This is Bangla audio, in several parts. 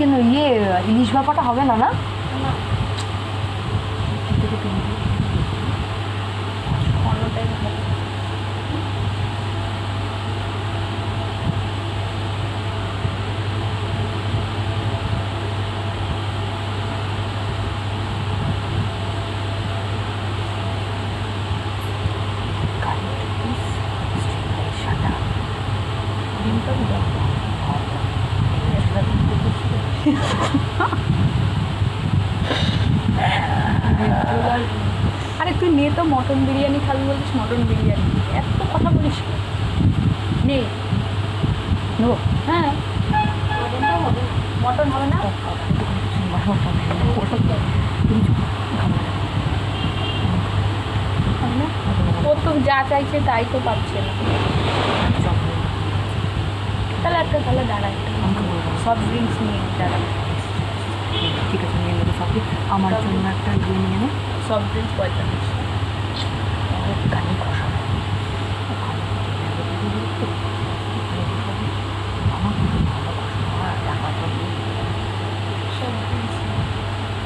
চিকেন ইলিশ ভাপাটা হবে না? না আরে তুই নে তো, মটন বিরিয়ানি খাবি বলিস, মটন বিরিয়ানি এত কথা বলিস নেই। নেবো? হ্যাঁ মটন হবে না, ও তো যা চাইছে তাই তো পাচ্ছে না। তাহলে একটা তাহলে দাঁড়া, একটা সফট ড্রিঙ্কস নিয়ে দাঁড়া। ঠিক আছে নিয়ে নেবো সব। আমার জন্য একটা নিয়ে নেবো সফট ড্রিঙ্কস 45। গাড়ি কষা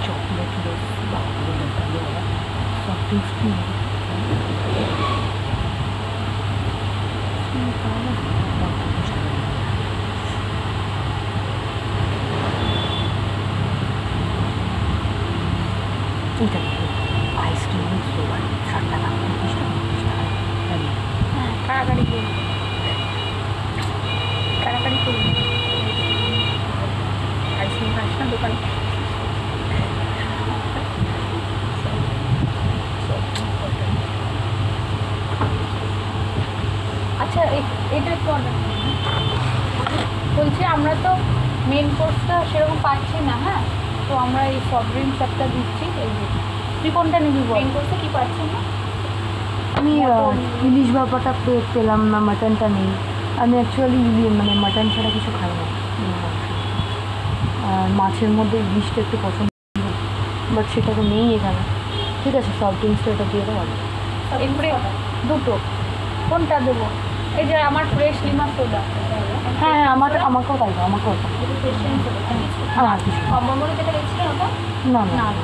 চকলেট সব ড্রিঙ্কস এটা আইসক্রিম ফ্লেভার 60 টাকা 30 টাকা 30 টাকা। হ্যাঁ কাড়াকাড়ি করুন, কাড়াকাড়ি করুন। আইসক্রিম খাস না দোকানে? আচ্ছা এটা একটু অর্ডার বলছি, আমরা তো মেন কোর্সটা সেরকম পাচ্ছি না। হ্যাঁ তো আমরা এই সফট ড্রিঙ্কস একটা দিচ্ছি। এই যে তুই কোনটা নিবি বল? মেন কোর্সে কি পাচ্ছি না আমি ইলিশ ভাপাটা পেলাম না, মাটনটা নেই। আমি অ্যাকচুয়ালি মানে মাটন ছাড়া কিছু খাই না, আর মাছের মধ্যে ইলিশটা একটু পছন্দ, বাট সেটা তো নেই এখানে। ঠিক আছে সফট ড্রিঙ্কসটা এটা দিয়ে দেবো। এরপরে দুটো কোনটা দেবো? এই যে আমার ফ্রেশ লিমার সোডা। হ্যাঁ হ্যাঁ আমাকেও তাই দাও, আমাকেও তাই। হ্যাঁ কিছু কম্বো যেটা দেখছি ওটা না না না